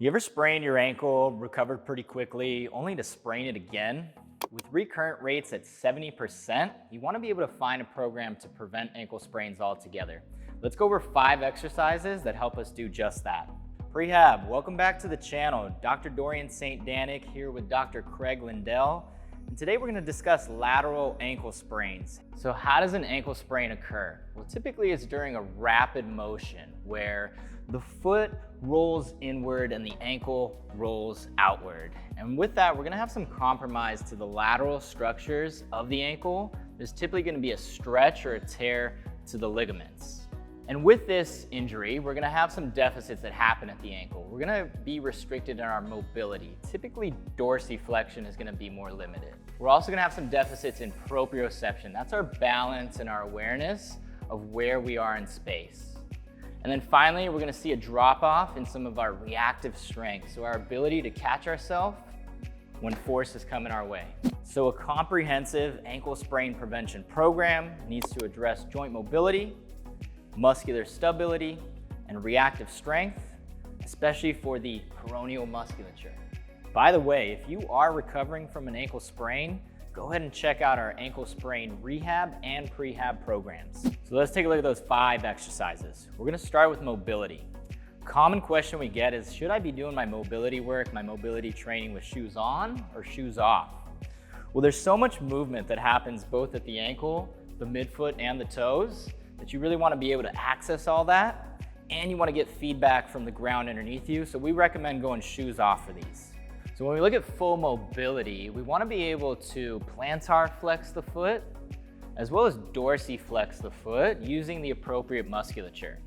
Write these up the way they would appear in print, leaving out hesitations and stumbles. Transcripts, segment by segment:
You ever sprained your ankle, recovered pretty quickly, only to sprain it again? With recurrent rates at 70%, you want to be able to find a program to prevent ankle sprains altogether. Let's go over 5 exercises that help us do just that. Rehab, welcome back to the channel. Dr. Dorian St. Danik here with Dr. Craig Lindell. And today we're going to discuss lateral ankle sprains. So how does an ankle sprain occur? Well, typically it's during a rapid motion where the foot rolls inward and the ankle rolls outward. And with that, we're going to have some compromise to the lateral structures of the ankle. There's typically going to be a stretch or a tear to the ligaments. And with this injury, we're going to have some deficits that happen at the ankle. We're going to be restricted in our mobility. Typically, dorsiflexion is going to be more limited. We're also going to have some deficits in proprioception. That's our balance and our awareness of where we are in space. And then finally, we're going to see a drop-off in some of our reactive strength, so our ability to catch ourselves when force is coming our way. So a comprehensive ankle sprain prevention program needs to address joint mobility, muscular stability, and reactive strength, especially for the peroneal musculature. By the way, if you are recovering from an ankle sprain, go ahead and check out our ankle sprain rehab and prehab programs. So let's take a look at those 5 exercises. We're going to start with mobility. Common question we get is, should I be doing my mobility work, my mobility training with shoes on or shoes off? Well, there's so much movement that happens both at the ankle, the midfoot, and the toes that you really want to be able to access all that, and you want to get feedback from the ground underneath you. So we recommend going shoes off for these. So when we look at full mobility, we want to be able to plantar flex the foot as well as dorsiflex the foot using the appropriate musculature.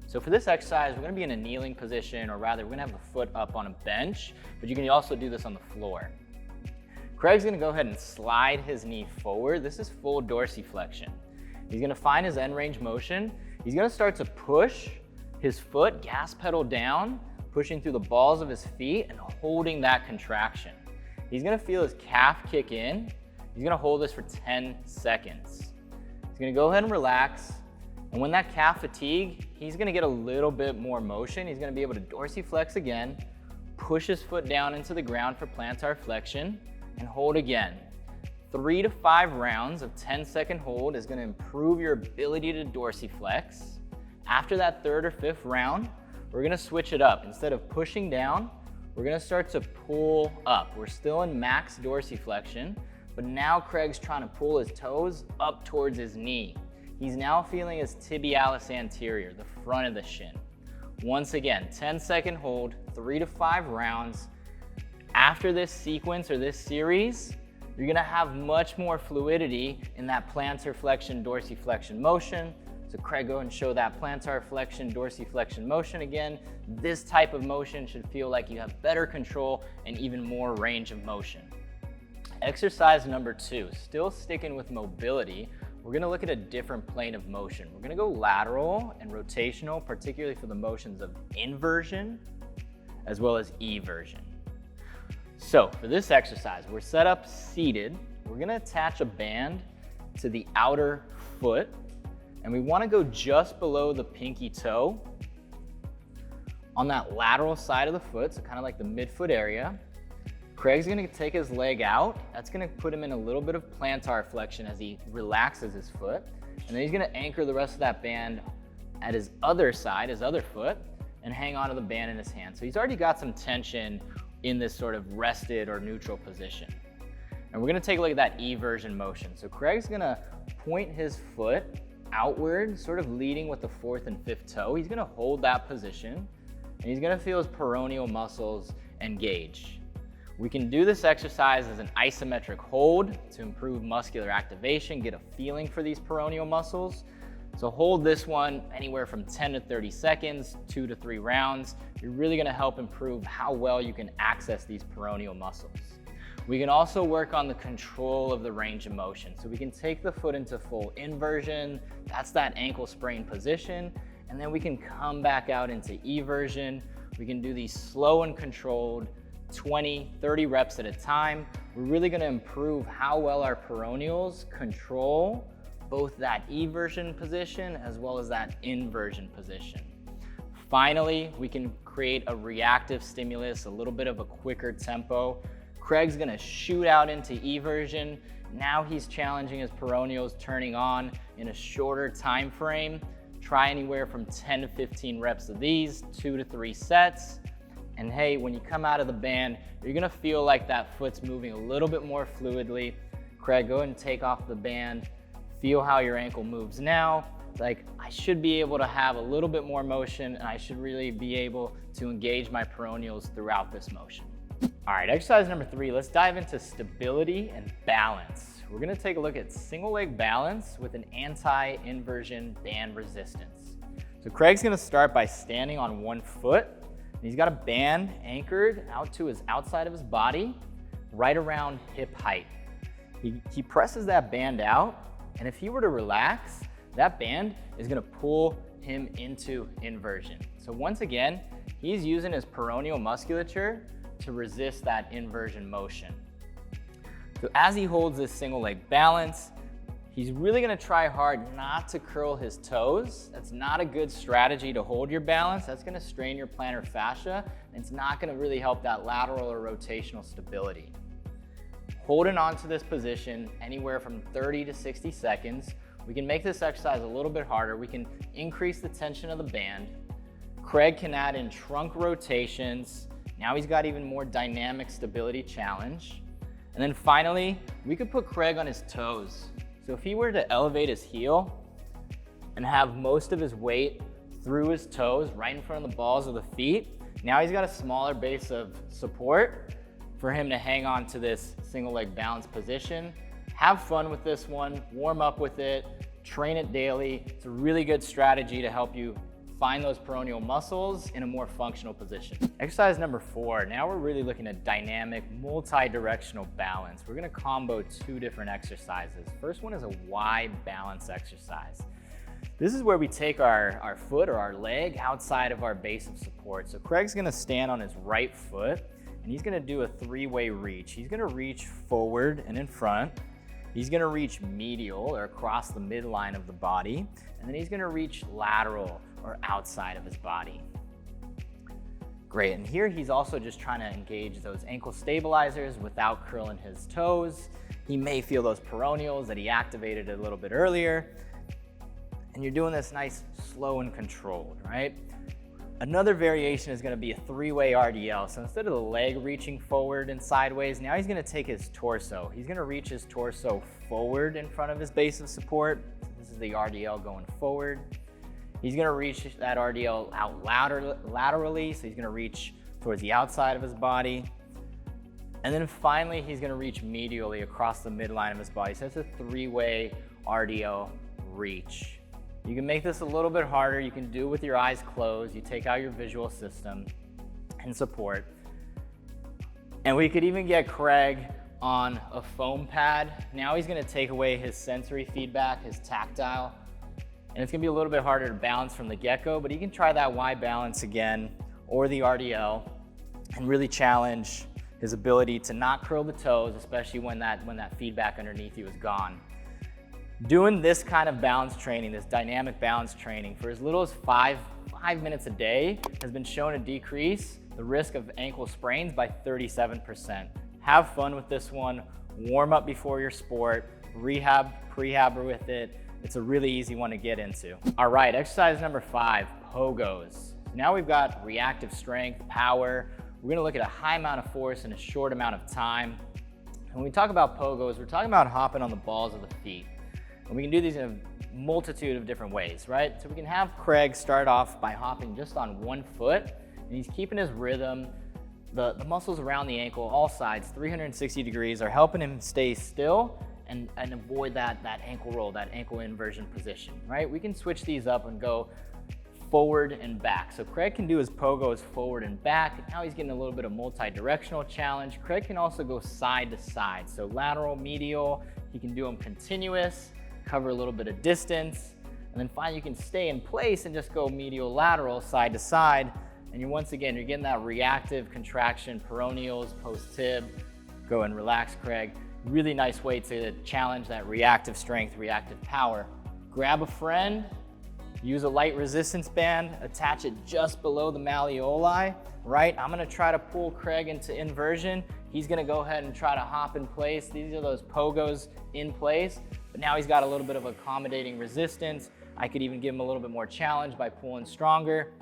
So for this exercise, we're going to be in a kneeling position, or rather, we're going to have the foot up on a bench, but you can also do this on the floor. Craig's going to go ahead and slide his knee forward. This is full dorsiflexion. He's going to find his end range motion. He's going to start to push his foot, gas pedal down, pushing through the balls of his feet and holding that contraction. He's going to feel his calf kick in. He's going to hold this for 10 seconds. He's going to go ahead and relax. And when that calf fatigue, he's going to get a little bit more motion. He's going to be able to dorsiflex again, push his foot down into the ground for plantar flexion, and hold again. 3 to 5 rounds of 10-second hold is going to improve your ability to dorsiflex. After that 3rd or 5th round, we're going to switch it up. Instead of pushing down, we're going to start to pull up. We're still in max dorsiflexion, but now Craig's trying to pull his toes up towards his knee. He's now feeling his tibialis anterior, the front of the shin. Once again, 10-second hold, 3 to 5 rounds. After this sequence or this series, you're going to have much more fluidity in that plantar flexion, dorsiflexion motion. So Craig, go ahead and show that plantar flexion, dorsiflexion motion again. This type of motion should feel like you have better control and even more range of motion. Exercise number 2, still sticking with mobility, we're going to look at a different plane of motion. We're going to go lateral and rotational, particularly for the motions of inversion as well as eversion. So for this exercise, we're set up seated. We're going to attach a band to the outer foot, and we want to go just below the pinky toe on that lateral side of the foot, so kind of like the midfoot area. Craig's going to take his leg out. That's going to put him in a little bit of plantar flexion as he relaxes his foot. And then he's going to anchor the rest of that band at his other side, his other foot, and hang onto the band in his hand. So he's already got some tension in this sort of rested or neutral position. And we're going to take a look at that eversion motion. So Craig's going to point his foot outward, sort of leading with the 4th and 5th toe. He's going to hold that position, and he's going to feel his peroneal muscles engage. We can do this exercise as an isometric hold to improve muscular activation, get a feeling for these peroneal muscles. So hold this one anywhere from 10 to 30 seconds, 2 to 3 rounds. You're really going to help improve how well you can access these peroneal muscles. We can also work on the control of the range of motion. So we can take the foot into full inversion. That's that ankle sprain position. And then we can come back out into eversion. We can do these slow and controlled 20, 30 reps at a time. We're really going to improve how well our peroneals control both that eversion position as well as that inversion position. finally, we can create a reactive stimulus, a little bit of a quicker tempo. Craig's gonna shoot out into eversion. Now he's challenging his peroneals, turning on in a shorter time frame. Try anywhere from 10 to 15 reps of these, 2 to 3 sets. And hey, when you come out of the band, you're gonna feel like that foot's moving a little bit more fluidly. Craig, go ahead and take off the band. Feel how your ankle moves now. Like, I should be able to have a little bit more motion, and I should really be able to engage my peroneals throughout this motion. All right, exercise number 3, let's dive into stability and balance. We're gonna take a look at single leg balance with an anti-inversion band resistance. So Craig's gonna start by standing on one foot. He's got a band anchored out to his outside of his body, right around hip height. He presses that band out, and if he were to relax, that band is gonna pull him into inversion. So once again, he's using his peroneal musculature to resist that inversion motion. So as he holds this single leg balance, he's really gonna try hard not to curl his toes. That's not a good strategy to hold your balance. That's gonna strain your plantar fascia, and it's not gonna really help that lateral or rotational stability. Holding on to this position anywhere from 30 to 60 seconds, we can make this exercise a little bit harder. We can increase the tension of the band. Craig can add in trunk rotations. Now he's got even more dynamic stability challenge. And then finally, we could put Craig on his toes. So if he were to elevate his heel and have most of his weight through his toes, right in front of the balls of the feet, now he's got a smaller base of support for him to hang on to this single leg balance position. Have fun with this one, warm up with it, train it daily. It's a really good strategy to help you find those peroneal muscles in a more functional position. Exercise number 4, now we're really looking at dynamic, multi-directional balance. We're gonna combo 2 different exercises. First one is a Y balance exercise. This is where we take our foot or our leg outside of our base of support. So Craig's gonna stand on his right foot, and he's gonna do a 3-way reach. He's gonna reach forward and in front. He's gonna reach medial or across the midline of the body, and then he's gonna reach lateral or outside of his body. Great, and here he's also just trying to engage those ankle stabilizers without curling his toes. He may feel those peroneals that he activated a little bit earlier, and you're doing this nice, slow and controlled, right? Another variation is gonna be a 3-way RDL. So instead of the leg reaching forward and sideways, now he's gonna take his torso. He's gonna reach his torso forward in front of his base of support. This is the RDL going forward. He's gonna reach that RDL out laterally, so he's gonna reach towards the outside of his body. And then finally, he's gonna reach medially across the midline of his body. So it's a 3-way RDL reach. You can make this a little bit harder. You can do it with your eyes closed. You take out your visual system and support. And we could even get Craig on a foam pad. Now he's gonna take away his sensory feedback, his tactile, and it's gonna be a little bit harder to balance from the get-go, but he can try that Y balance again or the RDL and really challenge his ability to not curl the toes, especially when that feedback underneath you is gone. Doing this kind of balance training, this dynamic balance training for as little as 5 minutes a day has been shown to decrease the risk of ankle sprains by 37%. Have fun with this one, warm up before your sport, rehab, prehab with it. It's a really easy one to get into. All right, exercise number 5, pogos. Now we've got reactive strength, power. We're gonna look at a high amount of force in a short amount of time. And when we talk about pogos, we're talking about hopping on the balls of the feet. And we can do these in a multitude of different ways, right? So we can have Craig start off by hopping just on one foot, and he's keeping his rhythm. The muscles around the ankle, all sides, 360 degrees, are helping him stay still and avoid that ankle roll, that ankle inversion position, right? We can switch these up and go forward and back. So Craig can do his pogos forward and back. Now he's getting a little bit of multi-directional challenge. Craig can also go side to side. So lateral, medial, he can do them continuous, cover a little bit of distance, and then finally you can stay in place and just go medial, lateral, side to side. And you're getting that reactive contraction, peroneals, post-tib. Go and relax, Craig. Really nice way to challenge that reactive strength, reactive power. Grab a friend, Use a light resistance band, attach it just below the malleoli, right? I'm gonna try to pull Craig into inversion. He's gonna go ahead and try to hop in place. These are those pogos in place, but now he's got a little bit of accommodating resistance. I could even give him a little bit more challenge by pulling stronger.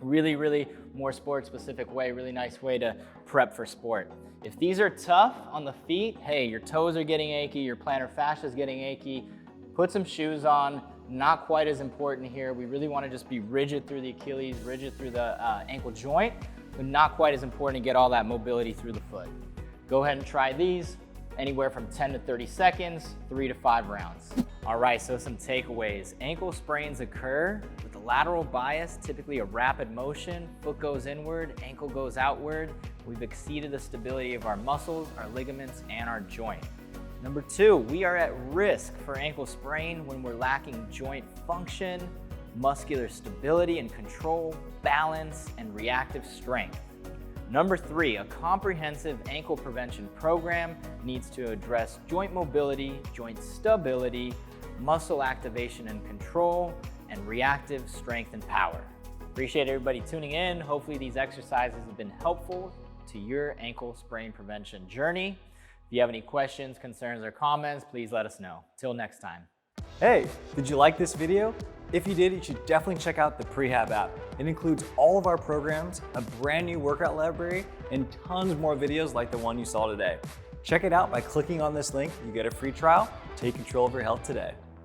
Really more sport specific way, really nice way to prep for sport. If these are tough on the feet, hey, your toes are getting achy, your plantar fascia is getting achy, put some shoes on. Not quite as important here. We really want to just be rigid through the Achilles, rigid through the ankle joint, but not quite as important to get all that mobility through the foot. Go ahead and try these, anywhere from 10 to 30 seconds, 3 to 5 rounds. All right, so some takeaways. Ankle sprains occur with a lateral bias, typically a rapid motion, foot goes inward, ankle goes outward. We've exceeded the stability of our muscles, our ligaments, and our joint. Number 2, we are at risk for ankle sprain when we're lacking joint function, muscular stability and control, balance, and reactive strength. Number 3, a comprehensive ankle prevention program needs to address joint mobility, joint stability, muscle activation and control, and reactive strength and power. Appreciate everybody tuning in. Hopefully these exercises have been helpful to your ankle sprain prevention journey. If you have any questions, concerns, or comments, please let us know. Till next time. Hey, did you like this video? If you did, you should definitely check out the Prehab app. It includes all of our programs, a brand new workout library, and tons more videos like the one you saw today. Check it out by clicking on this link. You get a free trial. Take control of your health today.